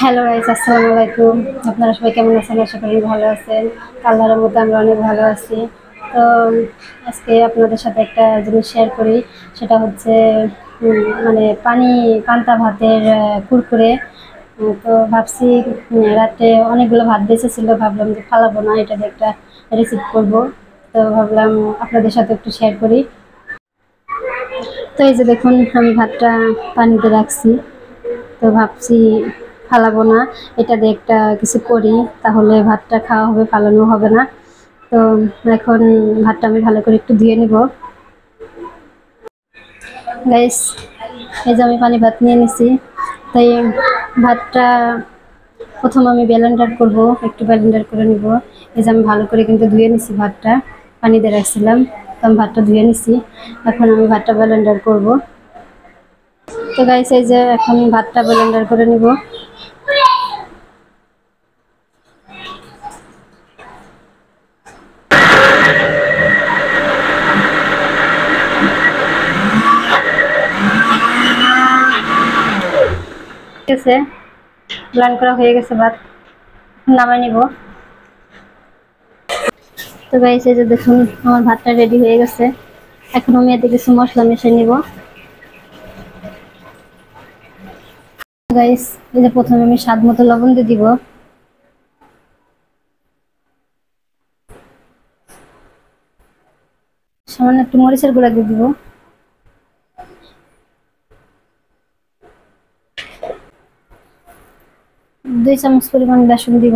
Hello guys, আসসালামু আলাইকুম। আপনারা সবাই কেমন আছেন? আশা করি ভালো আছেন। আল্লাহর রহমতে আমরা অনেক ভালো আছি। তো আজকে আপনাদের সাথে একটা জিনিস শেয়ার করি, সেটা হচ্ছে মানে পান্তা ভাতের কুরকুরে। তো ভাবছি রাতে অনেকগুলো ভাত বেঁচেছিল, ভাবলাম যে ফালাবো না, এটা দিয়ে একটা রেসিপি করব। তো ভাবলাম আপনাদের সাথে একটু শেয়ার করি। তো এই যে দেখুন, আমি ভাতটা পানিতে রাখছি। তো ভাবছি ফালাবো না, এটা দিয়ে একটা কিছু করি, তাহলে ভাতটা খাওয়া হবে, ফালানো হবে না। তো এখন ভাতটা আমি ভালো করে একটু ধুয়ে নিব। গাইস, এই যে আমি পানি ভাত নিয়ে নিছি। তাই ভাতটা প্রথম আমি ব্লেন্ডার করব, একটু ব্লেন্ডার করে নিব। এই যে আমি ভালো করে কিন্তু ধুয়ে নিছি ভাতটা, পানি দিয়ে রাখছিলাম। তো আমি ভাতটা ধুয়ে নিছি, এখন আমি ভাতটা ব্লেন্ডার করব। তো গাইস, এই যে এখন ভাতটা ব্লেন্ডার করে নিব। ঠিক আছে, ব্লেন্ড করা হয়ে গেছে ভাত, নামাই নিব। তো গাইস, এই যে দেখুন আমার ভাতটা রেডি হয়ে গেছে। এখন আমি এতে কিছু মশলা মিশিয়ে নিব। গাইস, এই যে প্রথমে আমি স্বাদ মতো লবণ দিয়ে দিব। সামান্য একটু মরিচের গুঁড়া দিয়ে দিব। দুই চামচ পরিমাণ বেসন দিব।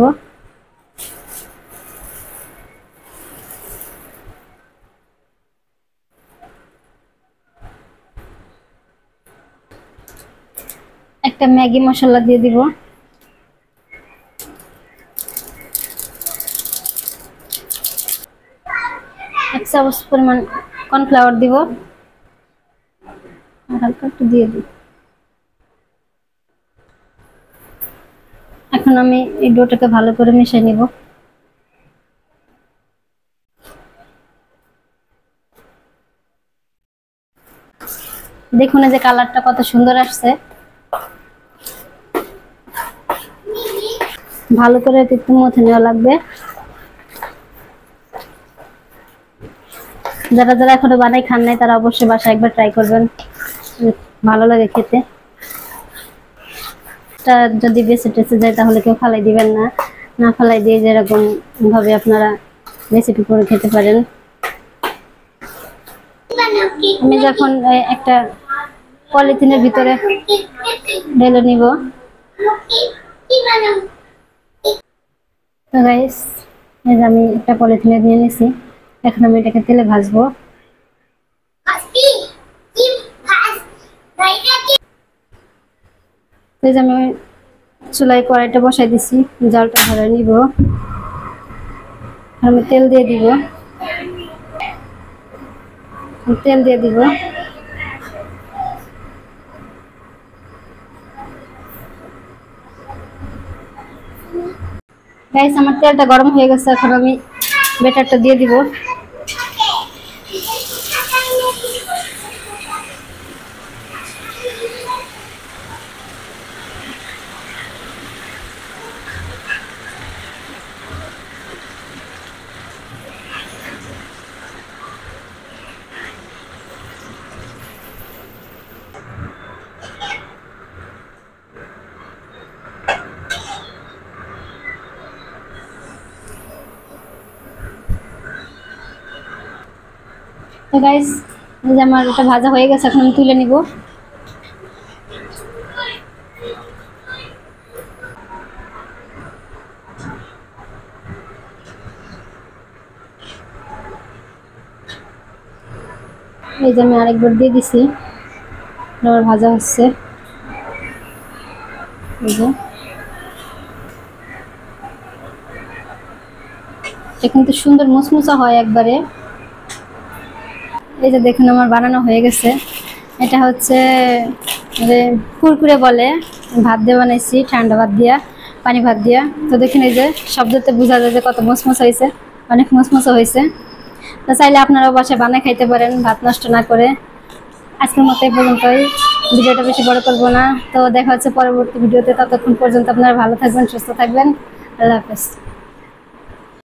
একটা ম্যাগি মশলা দিয়ে দিব। এক চামচ পরিমাণ কর্নফ্লাওয়ার দিব, আর হালকা একটু দিয়ে দিই। এখন আমি এই ডোটাকে ভালো করে মিশিয়ে নিব। দেখুন এই যে কালারটা কত সুন্দর আসছে। ভালো করে একটু মথে নেওয়া লাগবে। যারা যারা এখনো বানাই খান নাই, তারা অবশ্যই বাসায় একবার ট্রাই করবেন, ভালো লাগে খেতে। যদি বেঁচে টেচে যায় তাহলে কেউ ফালাই দিবেন না, না ফালাই দিয়ে যেরকম ভাবে আপনারা রেসিপি করে খেতে পারেন। আমি যখন একটা পলিথিনের ভিতরে ঢেলে নিব। তো গাইস, আমি একটা পলিথিনে নিয়ে নিছি। এখন আমি এটাকে তেলে ভাজবো। আমি চুলায় কড়াইটা বসাই দিছি, জালটা ধরে নিব। আমি তেল দিয়ে দিব। গাইস, আমার তেলটা গরম হয়ে গেছে, এখন আমি ব্যাটারটা দিয়ে দিব। তো গাইস, এই যে আমার এটা ভাজা হয়ে গেছে, এখন আমি তুলে নিব। এই যে আমি আরেকবার দিয়ে দিছি, আমার ভাজা হচ্ছে। এই যে এটা কিন্তু সুন্দর মুচমুচা হয় একবারে। এই যে দেখুন আমার বানানো হয়ে গেছে। এটা হচ্ছে কুরকুরে বলে, ভাত দিয়ে বানাইছি, ঠান্ডা ভাত দিয়া, পানি ভাত দিয়া। তো দেখুন এই যে শব্দতে বোঝা যায় যে কত মুচমুচা হয়েছে, অনেক মুচমুচা হয়েছে। তো চাইলে আপনারাও বাসায় বানায় খাইতে পারেন ভাত নষ্ট না করে। আজকের মতো এই পর্যন্তই। ভিডিওটা বেশি বড় করবো না। তো দেখা হচ্ছে পরবর্তী ভিডিওতে, ততক্ষণ পর্যন্ত আপনারা ভালো থাকবেন, সুস্থ থাকবেন। আল্লাহ হাফেজ।